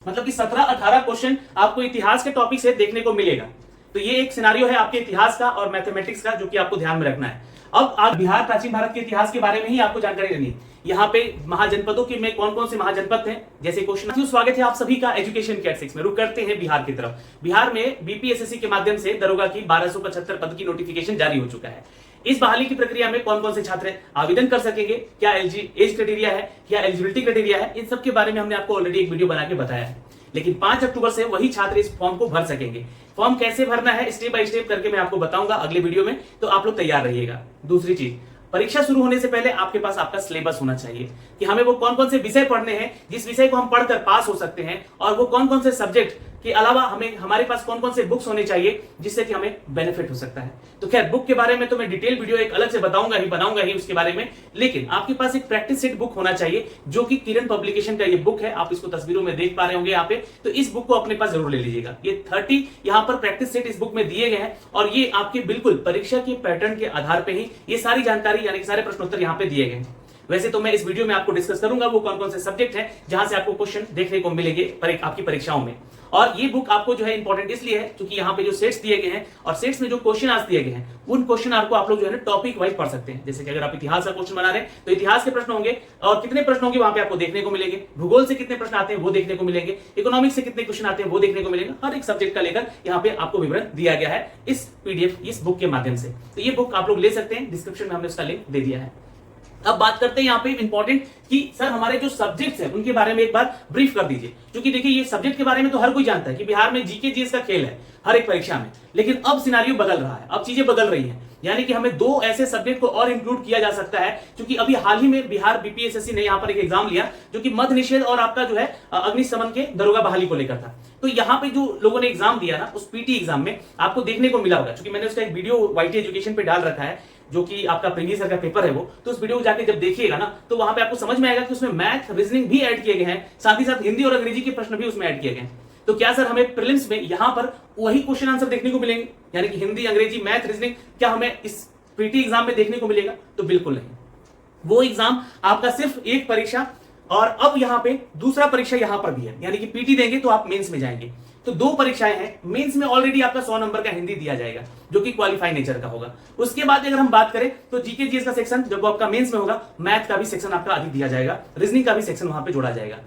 मतलब कि 17-18 क्वेश्चन आपको इतिहास के टॉपिक से देखने को मिलेगा। तो ये एक सिनारियो है आपके इतिहास का और मैथमेटिक्स का, जो कि आपको ध्यान में रखना है। अब आप बिहार प्राचीन भारत के इतिहास के बारे में ही आपको जानकारी लेनी है। यहाँ पे महाजनपदों के में कौन कौन से महाजनपद थे, जैसे क्वेश्चन। स्वागत है आप सभी का एजुकेशन कैट 6 में। रुक करते हैं बिहार की तरफ। बिहार में बीपीएसएससी के माध्यम से दरोगा की 1275 पद की नोटिफिकेशन जारी हो चुका है। इस बहाली की प्रक्रिया में कौन कौन से छात्र आवेदन कर सकेंगे, क्या एज क्राइटेरिया है, क्या एलिजिबिलिटी क्राइटेरिया है, इन सब के बारे में हमने आपको ऑलरेडी एक वीडियो बना के बताया है। लेकिन 5 अक्टूबर से वही छात्र इस फॉर्म को भर सकेंगे। फॉर्म कैसे भरना है स्टेप बाय स्टेप करके मैं आपको बताऊंगा अगले वीडियो में, तो आप लोग तैयार रहिएगा। दूसरी चीज, परीक्षा शुरू होने से पहले आपके पास आपका सिलेबस होना चाहिए कि हमें वो कौन कौन से विषय पढ़ने हैं जिस विषय को हम पढ़कर पास हो सकते हैं, और वो कौन कौन से सब्जेक्ट के अलावा हमारे पास कौन कौन से बुक्स होने चाहिए जिससे कि हमें बेनिफिट हो सकता है। तो खैर, बुक के बारे में तो मैं डिटेल वीडियो एक अलग से बनाऊंगा ही उसके बारे में, लेकिन आपके पास एक प्रैक्टिस सेट बुक होना चाहिए, जो कि किरण पब्लिकेशन का ये बुक है। आप इसको तस्वीरों में देख पा रहे होंगे यहाँ पे, तो इस बुक को अपने पास जरूर ले लीजिएगा। ये 30 यहाँ पर प्रैक्टिस सेट इस बुक में दिए गए हैं, और ये आपके बिल्कुल परीक्षा के पैटर्न के आधार पर ही ये सारी जानकारी यानी सारे प्रश्नोत्तर यहाँ पे दिए गए हैं। वैसे तो मैं इस वीडियो में आपको डिस्कस करूंगा वो कौन कौन से सब्जेक्ट हैं जहां से आपको क्वेश्चन देखने को मिलेंगे आपकी परीक्षाओं में। और ये बुक आपको जो है इंपॉर्टेंट इसलिए है क्योंकि यहाँ पे जो सेट्स दिए गए हैं और सेट्स में जो क्वेश्चन आज दिए गए हैं, उन क्वेश्चन आपको आप लोग जो है ना टॉपिक वाइज पढ़ सकते हैं। जैसे कि अगर आप इतिहास का क्वेश्चन बना रहे हैं तो इतिहास के प्रश्न होंगे, और कितने प्रश्न होंगे वहां पे आपको देखने को मिलेंगे। भूगोल से कितने प्रश्न आते हैं वो देखने को मिलेंगे। इकोनॉमिक्स से कितने क्वेश्चन आते हैं वो देखने को मिलेंगे। हर एक सब्जेक्ट का लेकर यहाँ पे आपको विवरण दिया गया है इस पीडीएफ, इस बुक के माध्यम से। तो ये बुक आप लोग ले सकते हैं, डिस्क्रिप्शन में हमने उसका लिंक दे दिया है। अब बात करते हैं यहाँ पे इंपॉर्टेंट कि सर हमारे जो सब्जेक्ट्स हैं उनके बारे में एक बार ब्रीफ कर दीजिए। क्योंकि देखिए, ये सब्जेक्ट के बारे में तो हर कोई जानता है कि बिहार में जीके जीएस का खेल है हर एक परीक्षा में, लेकिन अब सिनारियो बदल रहा है, अब चीजें बदल रही हैं। यानी कि हमें 2 ऐसे सब्जेक्ट को और इंक्लूड किया जा सकता है, क्योंकि अभी हाल ही में बिहार बीपीएसएससी ने यहाँ पर एक एग्जाम लिया जो कि मद्य निषेध और आपका जो है अग्निशमन के दरोगा बहाली को लेकर था। तो यहाँ पे जो लोगों ने एग्जाम दिया ना, उस पीटी एग्जाम में आपको देखने को मिला होगा, क्योंकि मैंने उसका एक वीडियो वाईटी एजुकेशन पे डाल रखा है, जो कि आपका प्रीवियस ईयर का पेपर है वो। तो उस वीडियो को जाके जब देखिएगा ना, तो वहां पे आपको समझ में आएगा कि उसमें मैथ रीजनिंग भी ऐड किए गए हैं, साथ ही साथ हिंदी और अंग्रेजी के प्रश्न भी उसमें ऐड किए गए हैं। तो क्या सर हमें प्रीलिम्स में यहां पर वही क्वेश्चन आंसर देखने को मिलेंगे, यानी कि हिंदी अंग्रेजी मैथ रीजनिंग, क्या हमें इस पीटी एग्जाम में देखने को मिलेगा? तो बिल्कुल नहीं। वो एग्जाम आपका सिर्फ एक परीक्षा, और अब यहां पे दूसरा परीक्षा यहां पर भी है, यानी कि पीटी देंगे तो आप मेंस में जाएंगे। तो 2 परीक्षाएं हैं। मेंस में ऑलरेडी आपका 100 नंबर का हिंदी दिया जाएगा, जो कि क्वालिफाई नेचर का होगा। उसके बाद अगर हम बात करें तो जीके जीएस का सेक्शन जब आपका मेंस में होगा, मैथ का भी सेक्शन आपका अधिक दिया जाएगा, रीजनिंग का भी सेक्शन वहां पे जोड़ा जाएगा।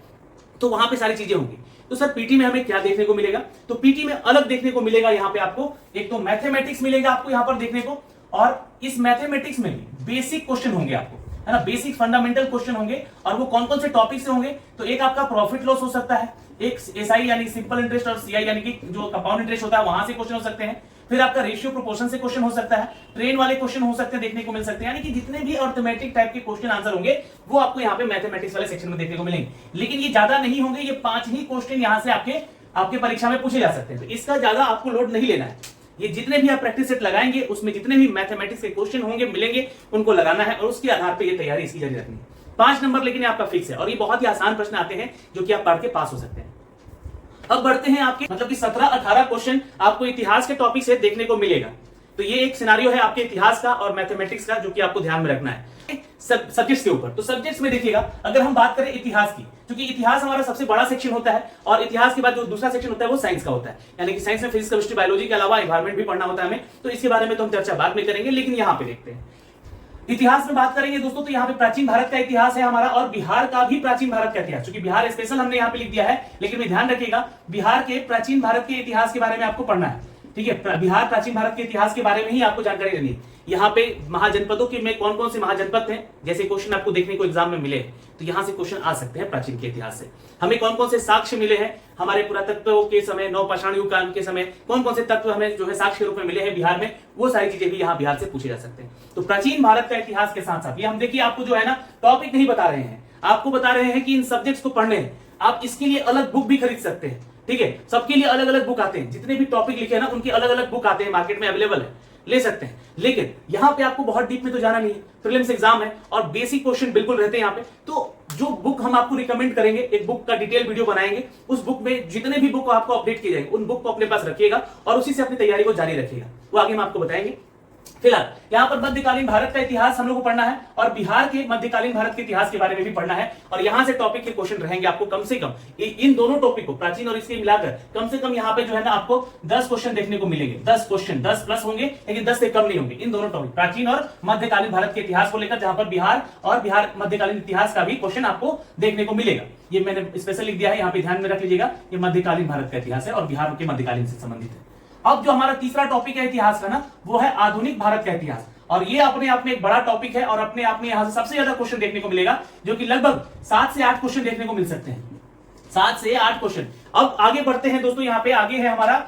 तो वहां पे सारी चीजें होंगी। तो सर पीटी में हमें क्या देखने को मिलेगा? तो पीटी में अलग देखने को मिलेगा यहाँ पे आपको, एक तो मैथमेटिक्स मिलेगा आपको यहाँ पर देखने को, और इस मैथमेटिक्स में भी बेसिक क्वेश्चन होंगे आपको, है ना, बेसिक फंडामेंटल क्वेश्चन होंगे। और वो कौन कौन से टॉपिक से होंगे? तो एक आपका प्रॉफिट लॉस हो सकता है, एक एसआई यानी सिंपल इंटरेस्ट, और सीआई यानी कि जो कंपाउंड इंटरेस्ट होता है वहां से क्वेश्चन हो सकते हैं। फिर आपका रेशियो प्रोपोर्शन से क्वेश्चन हो सकता है, ट्रेन वाले क्वेश्चन हो सकते हैं, देखने को मिल सकते हैं। यानी कि जितने भी अर्थमेटिक टाइप के क्वेश्चन आंसर होंगे वो आपको यहाँ पे मैथमेटिक्स वाले सेक्शन में देखने को मिलेंगे। लेकिन ये ज्यादा नहीं होंगे, ये 5 ही क्वेश्चन यहाँ से आपके परीक्षा में पूछे जा सकते हैं। तो इसका ज्यादा आपको लोड नहीं लेना है। ये जितने भी आप प्रैक्टिस सेट लगाएंगे उसमें जितने भी मैथमेटिक्स के क्वेश्चन होंगे मिलेंगे, उनको लगाना है, और उसके आधार पर ये तैयारी इसकी जारी रखनी है। 5 नंबर लेकिन आपका फिक्स है, और ये बहुत ही आसान प्रश्न आते हैं जो कि आप पढ़ के पास हो सकते हैं। अब बढ़ते हैं आपके मतलब कि 17-18 क्वेश्चन आपको इतिहास के टॉपिक से देखने को मिलेगा। तो ये एक सिनारियो है आपके इतिहास का और मैथमेटिक्स का, जो कि आपको ध्यान में रखना है सब्जेक्ट्स के ऊपर। तो सब्जेक्ट्स में देखिएगा, अगर हम बात करें इतिहास की, क्योंकि इतिहास हमारा सबसे बड़ा सेक्शन होता है, और इतिहास के बाद जो दूसरा सेक्शन होता है वो साइंस का होता है। यानी कि साइंस में फिजिक्स केमिस्ट्री बायोलॉजी के अलावा एनवायरमेंट भी पढ़ना होता है हमें। तो इसके बारे में तो हम चर्चा बाद में करेंगे, लेकिन यहाँ पे देखते हैं इतिहास में बात करेंगे दोस्तों। तो यहाँ पे प्राचीन भारत का इतिहास है हमारा, और बिहार का भी प्राचीन भारत का इतिहास, क्योंकि बिहार स्पेशल हमने यहाँ पे लिख दिया है, लेकिन में ध्यान रखिएगा बिहार के प्राचीन भारत के इतिहास के बारे में आपको पढ़ना है। ठीक है, बिहार प्राचीन भारत के इतिहास के बारे में ही आपको जानकारी लेनी है। यहाँ पे महाजनपदों के में कौन कौन से महाजनपद थे, जैसे क्वेश्चन आपको देखने को एग्जाम में मिले, तो यहाँ से क्वेश्चन आ सकते हैं प्राचीन के इतिहास से। हमें कौन कौन से साक्ष्य मिले हैं हमारे पुरातत्व के समय, नवपाषाण युग काल के समय, कौन कौन से तत्व हमें जो है साक्ष्य के रूप में मिले हैं बिहार में, वो सारी चीजें भी यहाँ बिहार से पूछे जा सकते हैं। तो प्राचीन भारत का इतिहास के साथ साथ ये हम देखिए आपको जो है ना टॉपिक नहीं बता रहे हैं, आपको बता रहे हैं कि इन सब्जेक्ट्स को पढ़ने हैं। आप इसके लिए अलग बुक भी खरीद सकते हैं। ठीक है, सबके लिए अलग अलग बुक आते हैं, जितने भी टॉपिक लिखे हैं ना उनके अलग अलग बुक आते हैं, मार्केट में अवेलेबल है, ले सकते हैं। लेकिन यहाँ पे आपको बहुत डीप में तो जाना नहीं है, प्रीलिम्स एग्जाम है और बेसिक क्वेश्चन बिल्कुल रहते हैं यहाँ पे। तो जो बुक हम आपको रिकमेंड करेंगे, एक बुक का डिटेल वीडियो बनाएंगे, उस बुक में जितने भी बुक आपको अपडेट किए जाएंगे उन बुक को अपने पास रखिएगा और उसी से अपनी तैयारी को जारी रखिएगा। वो आगे हम आपको बताएंगे। फिलहाल यहाँ पर मध्यकालीन भारत का इतिहास हम लोग को पढ़ना है और बिहार के मध्यकालीन भारत के इतिहास के बारे में भी पढ़ना है। और यहाँ से टॉपिक के क्वेश्चन रहेंगे आपको कम से कम इन दोनों टॉपिक को, प्राचीन और इसके मिलाकर कम से कम यहाँ पे जो है ना आपको 10 क्वेश्चन देखने को मिलेंगे। 10 क्वेश्चन, 10 प्लस होंगे लेकिन 10 से कम नहीं होंगे। इन दोनों टॉपिक प्राचीन और मध्यकालीन भारत के इतिहास को लेकर, जहां पर बिहार और बिहार मध्यकालीन इतिहास का भी क्वेश्चन आपको देखने को मिलेगा। ये मैंने स्पेशल लिख दिया है, यहाँ पे ध्यान में रख लीजिएगा। ये मध्यकालीन भारत का इतिहास है और बिहार के मध्यकालीन से संबंधित है। अब जो हमारा तीसरा टॉपिक है इतिहास का ना, वो है आधुनिक भारत का इतिहास। और ये अपने आप में एक बड़ा टॉपिक है और अपने आप में यहां से सबसे ज्यादा क्वेश्चन देखने को मिलेगा, जो कि लगभग 7 से 8 क्वेश्चन देखने को मिल सकते हैं। 7 से 8 क्वेश्चन। अब आगे बढ़ते हैं दोस्तों, यहाँ पे आगे है हमारा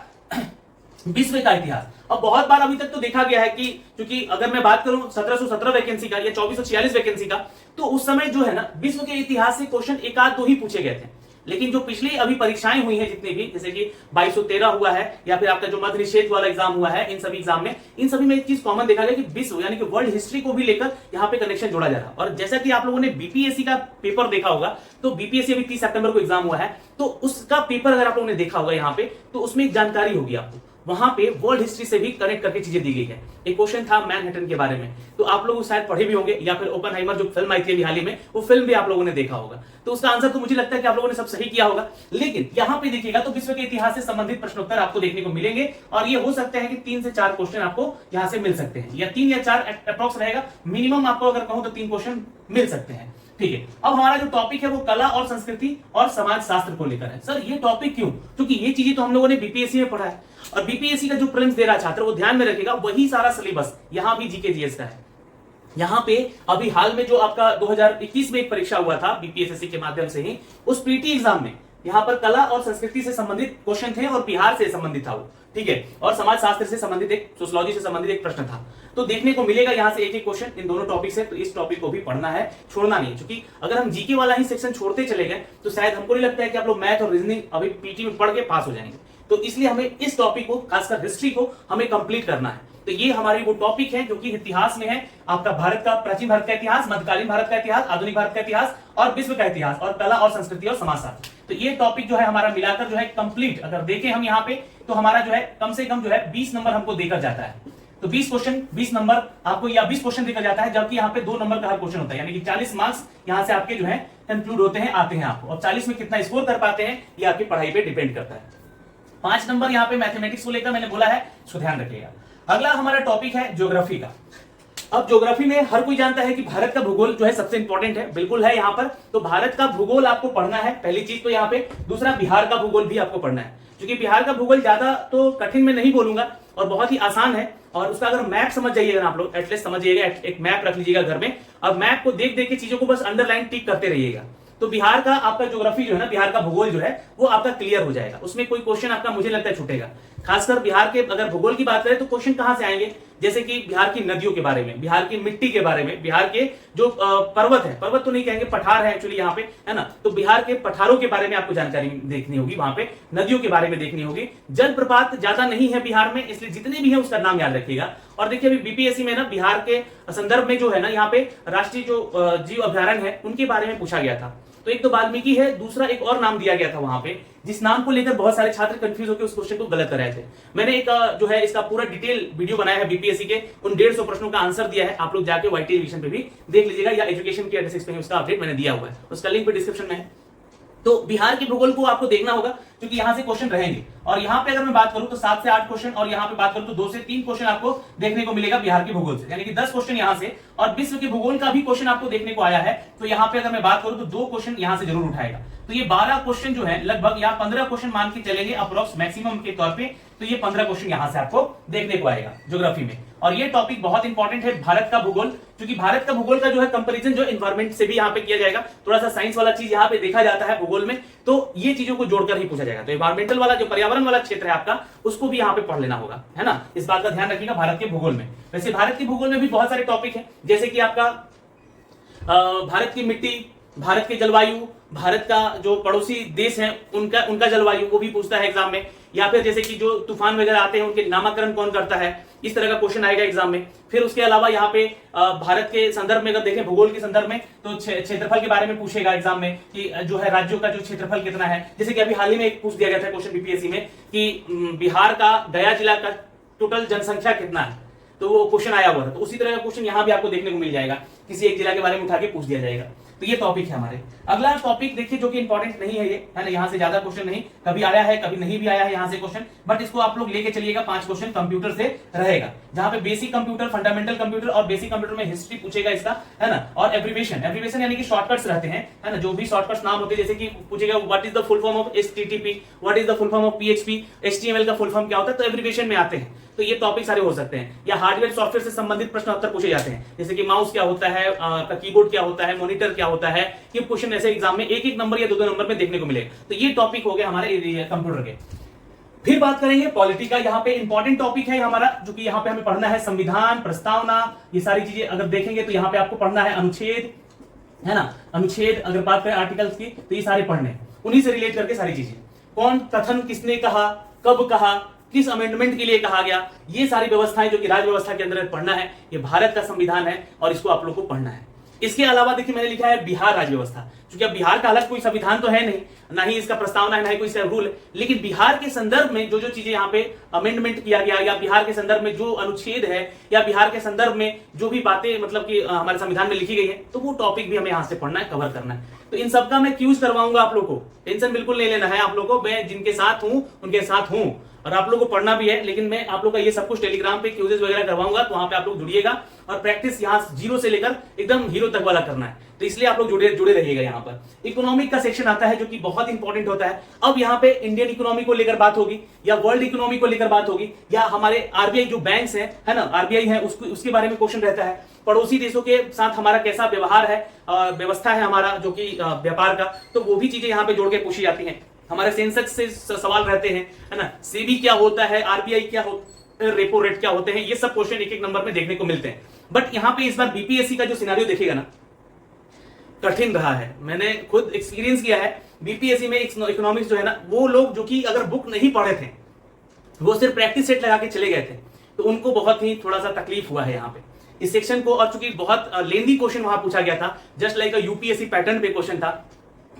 विश्व का इतिहास। अब बहुत बार अभी तक तो देखा गया है कि क्योंकि अगर मैं बात करूं 1717 वैकेंसी का या 2446 वैकेंसी का, तो उस समय जो है ना विश्व के इतिहास से क्वेश्चन एक आध दो ही पूछे गए थे। लेकिन जो पिछली अभी परीक्षाएं हुई हैं जितनी भी, जैसे कि 2213 हुआ है या फिर आपका जो मध्य निषेध वाला एग्जाम हुआ है, इन सभी एग्जाम में इन सभी में एक चीज कॉमन देखा गया कि विश्व यानी कि वर्ल्ड हिस्ट्री को भी लेकर यहाँ पे कनेक्शन जोड़ा जा रहा है। और जैसा कि आप लोगों ने बीपीएससी का पेपर देखा होगा, तो बीपीएससी अभी 30 सितंबर को एग्जाम हुआ है, तो उसका पेपर अगर आप लोगों ने देखा होगा यहाँ पे, तो उसमें एक जानकारी होगी आपको, वहां पे वर्ल्ड हिस्ट्री से भी कनेक्ट करके चीजें दी गई है। एक क्वेश्चन था मैनहट्टन के बारे में, तो आप लोग शायद पढ़े भी होंगे, या फिर ओपनहाइमर जो फिल्म आई थी अभी हाल ही में, वो फिल्म भी आप लोगों ने देखा होगा। तो उसका आंसर तो मुझे लगता है कि आप लोगों ने सब सही किया होगा। लेकिन यहाँ पे देखिएगा तो विश्व के इतिहास से संबंधित प्रश्नोत्तर आपको देखने को मिलेंगे और ये हो सकते हैं कि 3 से 4 क्वेश्चन आपको यहाँ से मिल सकते हैं, या 3 या 4 अप्रोक्स रहेगा मिनिमम। आपको अगर कहूं तो 3 क्वेश्चन मिल सकते हैं। ठीक है, अब हमारा जो टॉपिक है वो कला और संस्कृति और समाज शास्त्र को लेकर है। सर ये टॉपिक क्यों? क्योंकि ये चीजें तो हम लोगों ने बीपीएससी में पढ़ा है और बीपीएससी का जो प्रीलिम्स दे रहा छात्र वो ध्यान में रखेगा, वही सारा सिलेबस यहाँ भी जीके जीएस का है। यहाँ पे अभी हाल में जो आपका 2021 में एक परीक्षा हुआ था बीपीएससी के माध्यम से ही, उस पीटी एग्जाम में यहाँ पर कला और संस्कृति से संबंधित क्वेश्चन थे और बिहार से संबंधित था वो, ठीक है, और समाज शास्त्र से संबंधित एक, सोशियोलॉजी से संबंधित एक प्रश्न था। तो देखने को मिलेगा यहाँ से एक एक क्वेश्चन इन दोनों टॉपिक से। तो इस टॉपिक को भी पढ़ना है, छोड़ना नहीं है, क्योंकि अगर हम जीके वाला ही सेक्शन छोड़ते चले गए तो शायद हमको नहीं लगता है कि आप लोग मैथ और रीजनिंग अभी पीटी में पढ़ के पास हो जाएंगे। तो इसलिए हमें इस टॉपिक को, खासकर हिस्ट्री को, हमें कंप्लीट करना है। तो ये हमारी वो टॉपिक है जो कि इतिहास में है, आपका भारत का, प्राचीन भारत का इतिहास, मध्यकालीन भारत का इतिहास, आधुनिक भारत का इतिहास और विश्व का इतिहास और कला और संस्कृति और समाजशास्त्र। तो ये टॉपिक जो है हमारा मिलाकर जो है कंप्लीट अगर देखें हम यहाँ पे, तो हमारा जो है कम से कम जो है 20 नंबर हमको देकर जाता है। तो 20 क्वेश्चन 20 नंबर आपको, या 20 क्वेश्चन देकर जाता है, जबकि यहाँ पे 2 नंबर का हर क्वेश्चन होता है, यानी कि 40 मार्क्स यहाँ से आपके जो है कंक्लूड होते हैं, आते हैं आपको। और 40 में कितना स्कोर कर पाते हैं ये आपकी पढ़ाई पे डिपेंड करता है। 5 नंबर यहाँ पे मैथमेटिक्स को लेकर मैंने बोला है, इसको ध्यान रखिएगा। अगला हमारा टॉपिक है ज्योग्राफी का। अब ज्योग्राफी में हर कोई जानता है कि भारत का भूगोल जो है सबसे इंपॉर्टेंट है, बिल्कुल है यहाँ पर। तो भारत का भूगोल आपको पढ़ना है, पहली चीज तो यहाँ पे। दूसरा, बिहार का भूगोल भी आपको पढ़ना है, क्योंकि बिहार का भूगोल ज्यादा तो कठिन में नहीं बोलूंगा और बहुत ही आसान है। और उसका अगर मैप समझ जाइएगा आप लोग, एटलीस्ट समझिएगा, एक मैप रख लीजिएगा घर में। अब मैप को देख देख के चीजों को बस अंडरलाइन टिक करते रहिएगा, तो बिहार का आपका ज्योग्राफी जो है ना, बिहार का भूगोल जो है वो आपका क्लियर हो जाएगा। उसमें कोई क्वेश्चन आपका मुझे लगता है छूटेगा। खासकर बिहार के अगर भूगोल की बात करें तो क्वेश्चन कहां से आएंगे, जैसे कि बिहार की नदियों के बारे में, बिहार की मिट्टी के बारे में, बिहार के जो पर्वत है, पर्वत तो नहीं कहेंगे, पठार है एक्चुअली यहाँ पे, है ना। तो बिहार के पठारों के बारे में आपको जानकारी देखनी होगी, वहां पे नदियों के बारे में देखनी होगी। जलप्रपात ज्यादा नहीं है बिहार में, इसलिए जितने भी है उसका नाम याद रखिएगा। और देखिए अभी बीपीएससी में ना बिहार के संदर्भ में जो है ना, यहाँ पे राष्ट्रीय जो जीव अभ्यारण्य है उनके बारे में पूछा गया था। तो एक तो वाल्मीकि है, दूसरा एक और नाम दिया गया था वहां पे, जिस नाम को लेकर बहुत सारे छात्र कंफ्यूज होकर उस क्वेश्चन को गलत कर रहे थे। मैंने एक जो है इसका पूरा डिटेल वीडियो बनाया है बीपीएससी के, उन 150 प्रश्नों का आंसर दिया है। आप लोग जाके वाईटी एजुकेशन पे भी देख लीजिएगा, या एजुकेशन के एड्रेस पे उसका अपडेट मैंने दिया हुआ है, उसका लिंक भी डिस्क्रिप्शन में है। तो बिहार के भूगोल को आपको देखना होगा, क्योंकि यहां से क्वेश्चन रहेंगे। और यहाँ पे अगर मैं बात करूं तो 7 से 8 क्वेश्चन, और यहाँ पे बात करूं तो 2 से 3 क्वेश्चन आपको देखने को मिलेगा बिहार के भूगोल से, यानी कि 10 क्वेश्चन यहाँ से। और विश्व के भूगोल का भी क्वेश्चन आपको देखने को आया है, तो यहाँ पे अगर मैं बात करूं तो 2 क्वेश्चन यहाँ से जरूर उठाएगा। तो ये 12 क्वेश्चन जो है लगभग, या 15 क्वेश्चन मान के चलेंगे अप्रोक्स मैक्सिमम के तौर पे, तो ये 15 क्वेश्चन यहाँ से आपको देखने को आएगा ज्योग्राफी में। और ये टॉपिक बहुत इंपॉर्टेंट है, भारत का भूगोल, क्योंकि भारत का भूगोल का जो है कंपैरिजन जो एनवायरमेंट से भी यहाँ पे किया जाएगा। थोड़ा सा साइंस वाला चीज यहाँ पे देखा जाता है भूगोल में, तो ये चीजों को जोड़कर ही पूछा जाएगा। तो एनवायरमेंटल वाला जो पर्यावरण वाला क्षेत्र है आपका, उसको भी यहाँ पे पढ़ लेना होगा, है ना। इस बात का ध्यान रखिएगा भारत के भूगोल में। वैसे भारत के भूगोल में भी बहुत सारे टॉपिक है, जैसे कि आपका भारत की मिट्टी, भारत के जलवायु, भारत का जो पड़ोसी देश है उनका जलवायु, वो भी पूछता है एग्जाम में। या फिर जैसे कि जो तूफान वगैरह आते हैं उनके नामकरण कौन करता है, इस तरह का क्वेश्चन आएगा एग्जाम में। फिर उसके अलावा यहाँ पे भारत के संदर्भ में अगर देखें, भूगोल के संदर्भ में, तो क्षेत्रफल के बारे में पूछेगा एग्जाम में, कि जो है राज्यों का जो क्षेत्रफल कितना है। जैसे कि अभी हाल ही में एक पूछ दिया गया था क्वेश्चन बीपीएससी में, कि बिहार का गया जिला का टोटल जनसंख्या कितना है, तो वो क्वेश्चन आया हुआ था, तो उसी तरह का क्वेश्चन यहाँ भी आपको देखने को मिल जाएगा, किसी एक जिला के बारे में उठा के पूछ दिया जाएगा। तो ये टॉपिक है हमारे। अगला टॉपिक देखिए जो कि इंपॉर्टेंट नहीं है, ये है ना, यहाँ से ज्यादा क्वेश्चन नहीं, कभी आया है कभी नहीं भी आया है यहाँ से क्वेश्चन, बट इसको आप लोग लेके चलिएगा। 5 क्वेश्चन कंप्यूटर से रहेगा, जहां पे बेसिक कंप्यूटर, फंडामेंटल कंप्यूटर और बेसिक कंप्यूटर में हिस्ट्री पूछेगा इसका, है ना, और एब्रिविएशन, एब्रिविएशन यानी कि शॉर्टकट्स रहते हैं, है ना, जो भी शॉर्टकट्स नाम होते हैं, जैसे कि पूछेगा what is the full form of HTTP, what is the full form of PHP, HTML का फुल फॉर्म क्या होता है, तो एब्रिविएशन में आते हैं। तो ये टॉपिक सारे हो सकते हैं, या हार्डवेयर सॉफ्टवेयर से संबंधित प्रश्न उत्तर पूछे जाते हैं, जैसे कि माउस क्या होता है, कीबोर्ड क्या होता है, मॉनिटर क्या होता है, ये क्वेश्चन ऐसे एग्जाम में 1-1 नंबर या 2-2 नंबर में देखने को मिलेगा। तो ये टॉपिक हो गए हमारे कंप्यूटर के। फिर बात करेंगे पॉलिटी का। यहाँ पे इंपॉर्टेंट टॉपिक है हमारा, जो कि यहाँ पे हमें पढ़ना है संविधान, प्रस्तावना, ये सारी चीजें अगर देखेंगे तो यहाँ पे आपको पढ़ना है अनुच्छेद, है ना, अनुच्छेद अगर बात करें आर्टिकल्स की, तो ये सारे पढ़ने हैं, उन्हीं से रिलेट करके सारी चीजें, कौन कथन किसने कहा, कब कहा, किस अमेंडमेंट के लिए कहा गया, ये सारी व्यवस्थाएं जो कि राज्य व्यवस्था के अंदर पढ़ना है। ये भारत का संविधान है और इसको आप लोग को पढ़ना है। इसके अलावा देखिए मैंने लिखा है बिहार राज्य व्यवस्था, क्योंकि अब बिहार का अलग कोई संविधान तो है नहीं, ना ही इसका प्रस्तावना है, ना ही कोई इसका रूल, लेकिन बिहार के संदर्भ में जो जो चीजें यहाँ पे अमेंडमेंट किया गया, या बिहार के संदर्भ में जो अनुच्छेद है, या बिहार के संदर्भ में जो भी बातें मतलब कि हमारे संविधान में लिखी गई है, तो वो टॉपिक भी हमें यहाँ से पढ़ना है, कवर करना है। तो इन सबका मैं क्यूज करवाऊंगा आप लोग को, टेंशन बिल्कुल नहीं लेना है आप लोग को, मैं जिनके साथ हूं उनके साथ हूं, और आप लोगों को पढ़ना भी है, लेकिन मैं आप लोग का ये सब कुछ टेलीग्राम पे क्यूजेस वगैरह करवाऊंगा, तो वहां पे आप लोग जुड़िएगा और प्रैक्टिस यहाँ 0 से लेकर एकदम हीरो तक वाला करना है। तो इसलिए आप लोग जुड़े रहिएगा। यहाँ पर इकोनॉमिक का सेक्शन आता है जो कि बहुत इंपॉर्टेंट होता है। अब यहाँ पे इंडियन इकोनॉमी को लेकर बात होगी, या वर्ल्ड इकोनॉमी को लेकर बात होगी, या हमारे आरबीआई जो बैंक्स है ना, आरबीआई है, उसके बारे में क्वेश्चन रहता है। पड़ोसी देशों के साथ हमारा कैसा व्यवहार है, व्यवस्था है हमारा जो कि व्यापार का, तो वो भी चीजें यहाँ पे जोड़ के पूछी जाती हैं। हमारे सेंसेक्स से सवाल रहते हैं, है ना, सेबी क्या होता है, आरबीआई क्या होता है, रेपो रेट क्या होते हैं, ये सब क्वेश्चन 1-1 नंबर में देखने को मिलते हैं। बट यहाँ पे इस बार बीपीएससी का जो सिनेरियो देखेगा ना, कठिन रहा है। मैंने खुद एक्सपीरियंस किया है बीपीएससी में इकोनॉमिक्स जो है ना, वो लोग जो कि अगर बुक नहीं पढ़े थे, वो सिर्फ प्रैक्टिस सेट लगा के चले गए थे, तो उनको बहुत ही थोड़ा सा तकलीफ हुआ है यहाँ पे इस सेक्शन को। और चूंकि बहुत लेंदी क्वेश्चन वहां पूछा गया था, जस्ट लाइक यूपीएससी पैटर्न पे क्वेश्चन था,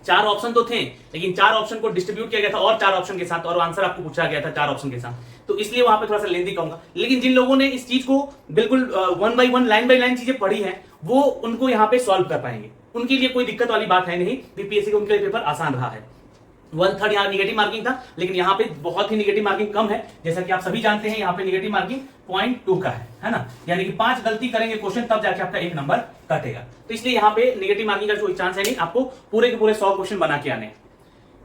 4 ऑप्शन तो थे, लेकिन 4 ऑप्शन को डिस्ट्रीब्यूट किया गया था और 4 ऑप्शन के साथ, और आंसर आपको पूछा गया था 4 ऑप्शन के साथ, तो इसलिए वहां पे थोड़ा सा लेंदी कहूंगा। लेकिन जिन लोगों ने इस चीज को बिल्कुल 1 बाय 1 लाइन बाय लाइन चीजें पढ़ी है, वो उनको यहाँ पे सॉल्व कर पाएंगे, उनके लिए कोई दिक्कत वाली बात है नहीं। बीपीएससी का उनके लिए पेपर आसान रहा है। 1/3 यहाँ निगेटिव मार्किंग था, लेकिन यहाँ पे बहुत ही निगेटिव मार्किंग कम है, जैसा कि आप सभी जानते हैं। यहाँ पे निगेटिव मार्किंग 0.2 का है ना, यानी कि 5 गलती करेंगे क्वेश्चन तब जाके आपका 1 नंबर कटेगा। तो इसलिए यहाँ पे निगेटिव मार्किंग का कोई चांस है नहीं, आपको पूरे के पूरे 100 क्वेश्चन बना के आने।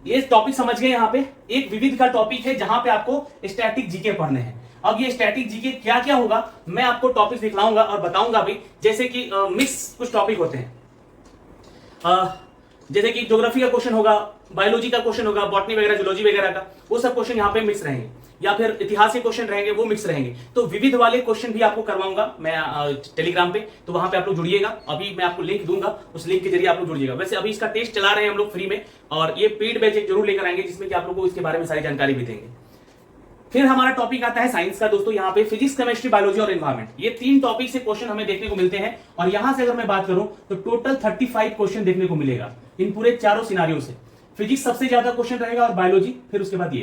ये टॉपिक समझ गए। यहाँ पे एक विविध का टॉपिक है, जहां पे आपको स्टैटिक जीके पढ़ने हैं। अब ये स्टैटिक जीके क्या क्या होगा, मैं आपको टॉपिक दिखलाऊंगा और बताऊंगा भी। जैसे कि मिक्स कुछ टॉपिक होते हैं, जैसे कि ज्योग्राफी का क्वेश्चन होगा, बायोलॉजी का क्वेश्चन होगा, बॉटनी वगैरह, जूलॉजी वगैरह का, वो सब क्वेश्चन यहाँ पे मिक्स रहेंगे, या फिर इतिहास के क्वेश्चन रहेंगे, वो मिक्स रहेंगे। तो विविध वाले क्वेश्चन भी आपको करवाऊंगा मैं टेलीग्राम पे, तो वहां पे आप लोग जुड़िएगा। अभी मैं आपको लिंक दूंगा, उस लिंक के जरिए आप लोग जुड़िएगा। वैसे अभी इसका टेस्ट चला रहे हैं हम लोग फ्री में, और ये पेड बैच एक जरूर लेकर आएंगे, जिसमें कि आप लोग को इसके बारे में सारी जानकारी भी देंगे। फिर हमारा टॉपिक आता है साइंस का दोस्तों। यहाँ पे फिजिक्स, केमिस्ट्री, बायोलॉजी और एनवायरमेंट, ये 3 टॉपिक से क्वेश्चन हमें देखने को मिलते हैं। और यहां से अगर मैं बात करूं तो टोटल 35 क्वेश्चन देखने को मिलेगा इन पूरे चारों सिनारियों से। फिजिक्स सबसे ज्यादा क्वेश्चन रहेगा, और बायोलॉजी, फिर उसके बाद ये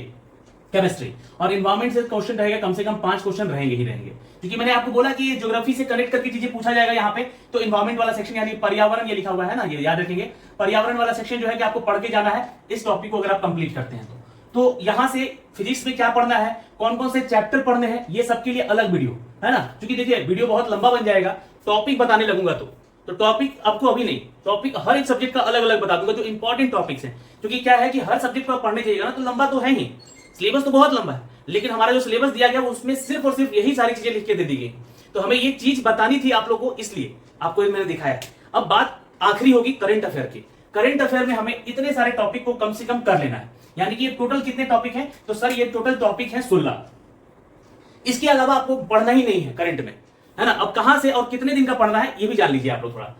केमिस्ट्री, और एनवायरमेंट से क्वेश्चन रहेगा, कम से कम 5 क्वेश्चन रहेंगे ही रहेंगे। क्योंकि मैंने आपको बोला कि ये ज्योग्राफी से कनेक्ट करके चीजें पूछा जाएगा यहाँ पे, तो एनवायरमेंट वाला सेक्शन यानी पर्यावरण, ये लिखा हुआ है ना, ये याद रखेंगे। पर्यावरण वाला सेक्शन जो है कि आपको पढ़ के जाना है इस टॉपिक को, अगर आप कंप्लीट करते हैं तो यहां से फिजिक्स में क्या पढ़ना है, कौन कौन से चैप्टर पढ़ने हैं, ये सबके लिए अलग वीडियो है ना। क्योंकि देखिए वीडियो बहुत लंबा बन जाएगा, टॉपिक बताने लगूंगा तो टॉपिक आपको अभी नहीं, टॉपिक हर एक सब्जेक्ट का अलग अलग बता दूंगा, जो इंपॉर्टेंट टॉपिक्स हैं। क्योंकि क्या है कि हर सब्जेक्ट को आप पढ़ने जाइएगा ना, तो लंबा तो है ही, सिलेबस तो बहुत लंबा है, लेकिन हमारा जो सिलेबस दिया गया उसमें सिर्फ और सिर्फ यही सारी चीजें लिख के दे दी गई। तो हमें ये चीज बतानी थी आप लोगों को, इसलिए आपको मैंने दिखाया। अब बात आखिरी होगी करंट अफेयर की। करंट अफेयर में हमें इतने सारे टॉपिक को कम से कम कर लेना है, यानी कि ये टोटल कितने टॉपिक हैं, तो सर ये टोटल टॉपिक है 16। इसके अलावा आपको पढ़ना ही नहीं है करंट में, है ना। अब कहां से और कितने दिन का पढ़ना है ये भी जान लीजिए आप लोग थोड़ा।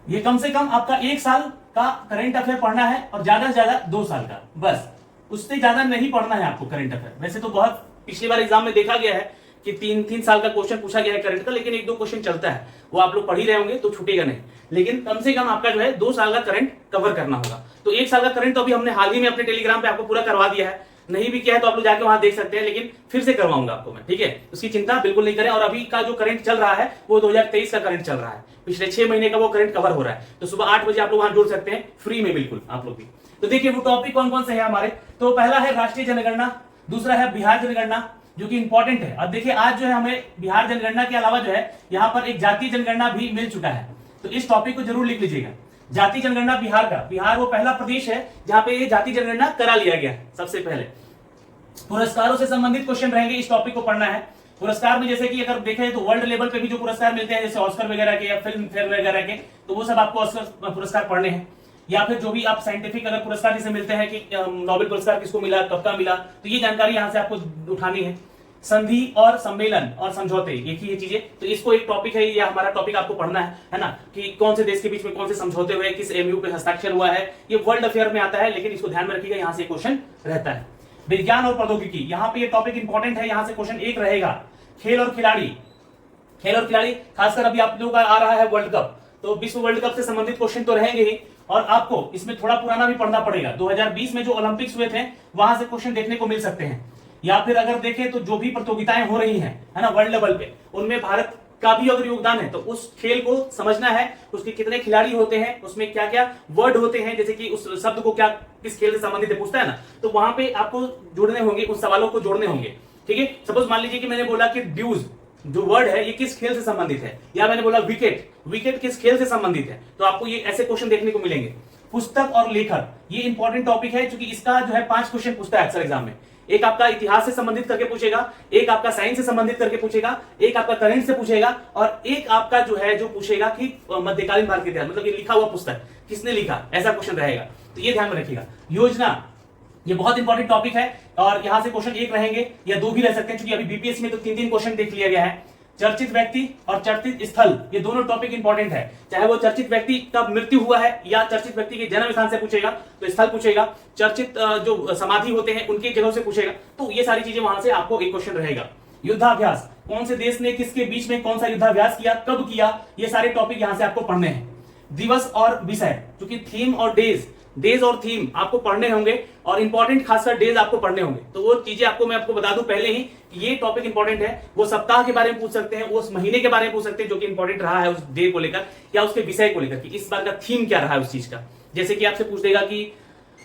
ये कम से कम आपका 1 साल का करंट अफेयर पढ़ना है, और ज्यादा से ज्यादा 2 साल का, बस उससे ज्यादा नहीं पढ़ना है आपको करंट अफेयर। वैसे तो बहुत पिछली बार एग्जाम में देखा गया है कि 3 साल का क्वेश्चन पूछा गया है करंट का, लेकिन 1-2 क्वेश्चन चलता है, वो आप लोग पढ़ ही रहे होंगे तो छूटेगा नहीं। लेकिन कम से कम आपका जो है 2 साल का करंट कवर करना होगा। तो 1 साल का करंट तो अभी हमने हाल ही में अपने टेलीग्राम पे आपको पूरा करवा दिया है, नहीं भी किया है तो आप लोग जाके वहां देख सकते हैं, लेकिन फिर से करवाऊंगा आपको मैं, ठीक है, उसकी चिंता बिल्कुल नहीं करें। और अभी का जो करंट चल रहा है वो 2023 का करंट चल रहा है, पिछले 6 महीने का वो करंट कवर हो रहा है। तो सुबह 8 बजे आप लोग वहां जुड़ सकते हैं फ्री में, बिल्कुल आप लोग भी। तो देखिए वो टॉपिक कौन कौन से है हमारे। तो पहला है राष्ट्रीय जनगणना, दूसरा है बिहार जनगणना जो कि इंपॉर्टेंट है। अब देखिए आज जो है हमें बिहार जनगणना के अलावा जो है यहाँ पर एक जातीय जनगणना भी मिल चुका है, तो इस टॉपिक को जरूर लिख लीजिएगा। जातीय जनगणना बिहार का, बिहार वो पहला प्रदेश है जहां पे ये जातीय जनगणना करा लिया गया सबसे पहले। पुरस्कारों से संबंधित क्वेश्चन रहेंगे, इस टॉपिक को पढ़ना है। पुरस्कार में जैसे कि अगर देखें तो वर्ल्ड लेवल पे भी जो पुरस्कार मिलते हैं जैसे ऑस्कर वगैरह के या फिल्म फेयर वगैरह के, तो वो सब आपको ऑस्कर पुरस्कार पढ़ने हैं। या फिर जो भी आप साइंटिफिक अगर पुरस्कार जैसे मिलते हैं कि नोबेल पुरस्कार किसको मिला, कब का मिला, तो ये जानकारी यहां से आपको उठानी है। संधि और सम्मेलन और समझौते, एक ही ये चीजें, तो इसको एक टॉपिक है, ये हमारा टॉपिक आपको पढ़ना है ना, कि कौन से देश के बीच में कौन से समझौते हुए, किस एमयू पे हस्ताक्षर हुआ है, ये वर्ल्ड अफेयर में आता है, लेकिन इसको ध्यान में रखिएगा, यहां से क्वेश्चन रहता है। विज्ञान और प्रौद्योगिकी, यहाँ पे ये टॉपिक इंपॉर्टेंट है, यहां से क्वेश्चन एक रहेगा। खेल और खिलाड़ी, खेल और खिलाड़ी खासकर अभी आप लोगों का आ रहा है वर्ल्ड कप, तो विश्व वर्ल्ड कप से संबंधित क्वेश्चन तो रहेंगे ही, और आपको इसमें थोड़ा पुराना भी पढ़ना पड़ेगा। 2020 में जो ओलंपिक्स हुए थे वहां से क्वेश्चन देखने को मिल सकते हैं। या फिर अगर देखें तो जो भी प्रतियोगिताएं हो रही हैं, है ना, वर्ल्ड लेवल पे, उनमें भारत का भी अगर योगदान है तो उस खेल को समझना है, उसके कितने खिलाड़ी होते हैं, उसमें क्या क्या वर्ड होते हैं, जैसे कि उस शब्द को क्या किस खेल से संबंधित है पूछता है ना, तो वहां पे आपको जुड़ने होंगे, उस सवालों को जोड़ने होंगे, ठीक है। सपोज मान लीजिए कि मैंने बोला कि ड्यूज जो वर्ड है ये किस खेल से संबंधित है, या मैंने बोला विकेट, विकेट किस खेल से संबंधित है, तो आपको ये ऐसे क्वेश्चन देखने को मिलेंगे। पुस्तक और लेखक, ये इंपॉर्टेंट टॉपिक है क्योंकि इसका जो है 5 क्वेश्चन पूछता है अक्सर एग्जाम में। एक आपका इतिहास से संबंधित करके पूछेगा, एक आपका साइंस से संबंधित करके पूछेगा, एक आपका करंट से पूछेगा, और एक आपका जो है जो पूछेगा कि मध्यकालीन भारत के इतिहास, मतलब ये लिखा हुआ पुस्तक किसने लिखा, ऐसा क्वेश्चन रहेगा, तो ये ध्यान में रखिएगा। योजना, ये बहुत इंपॉर्टेंट टॉपिक है, और यहां से क्वेश्चन एक रहेंगे या 2 भी रह सकते हैं, क्योंकि अभी बीपीएससी में तो 3-3 क्वेश्चन देख लिया गया है। चर्चित व्यक्ति और चर्चित स्थल, ये दोनों टॉपिक इंपॉर्टेंट है, चाहे वो चर्चित व्यक्ति का मृत्यु हुआ है या चर्चित व्यक्ति के जन्म स्थान से पूछेगा तो स्थल पूछेगा, चर्चित जो समाधि होते हैं उनके जगह से पूछेगा, तो ये सारी चीजें वहां से आपको एक क्वेश्चन रहेगा। युद्धाभ्यास, कौन से देश ने किसके बीच में कौन सा युद्धाभ्यास किया, कब किया, ये सारे टॉपिक यहां से आपको पढ़ने हैं। दिवस और विषय, क्योंकि थीम और डेज और थीम आपको पढ़ने होंगे, और इंपॉर्टेंट खासकर डेज आपको पढ़ने होंगे, तो वो चीजें आपको मैं आपको बता दूं पहले ही कि ये टॉपिक इंपॉर्टेंट है। वो सप्ताह के बारे में पूछ सकते हैं, वो उस महीने के बारे में पूछ सकते हैं जो कि इंपॉर्टेंट रहा है उस डे को लेकर, या उसके विषय को लेकर कि इस बार का थीम क्या रहा है उस चीज का। जैसे कि आपसे पूछ देगा कि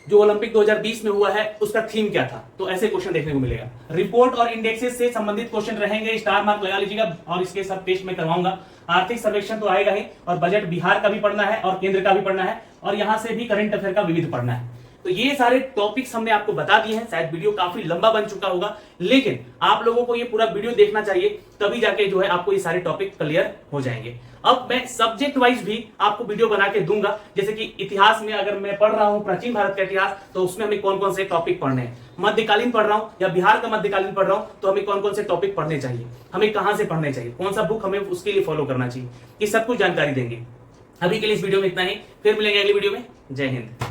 जो ओलंपिक 2020 में हुआ है उसका थीम क्या था, तो ऐसे क्वेश्चन देखने को मिलेगा। रिपोर्ट और इंडेक्सेस से संबंधित क्वेश्चन रहेंगे, स्टार मार्क लगा लीजिएगा, और इसके सब टेस्ट में करवाऊंगा। आर्थिक सर्वेक्षण तो आएगा ही, और बजट बिहार का भी पढ़ना है और केंद्र का भी पढ़ना है, और यहां से भी करंट अफेयर का विविध पढ़ना है। तो ये सारे टॉपिक्स हमने आपको बता दिए हैं। शायद वीडियो काफी लंबा बन चुका होगा, लेकिन आप लोगों को ये पूरा वीडियो देखना चाहिए, तभी जाके जो है आपको ये सारे टॉपिक क्लियर हो जाएंगे। अब मैं सब्जेक्ट वाइज भी आपको वीडियो बना के दूंगा, जैसे कि इतिहास में अगर मैं पढ़ रहा हूं प्राचीन भारत का इतिहास, तो उसमें हमें कौन कौन से टॉपिक पढ़ने हैं। मध्यकालीन पढ़ रहा हूं या बिहार का मध्यकालीन पढ़ रहा हूं, तो हमें कौन कौन से टॉपिक पढ़ने चाहिए, हमें कहां से पढ़ने चाहिए, कौन सा बुक हमें उसके लिए फॉलो करना चाहिए, ये सब कुछ जानकारी देंगे। अभी के लिए इस वीडियो में इतना ही, फिर मिलेंगे अगली वीडियो में। जय हिंद।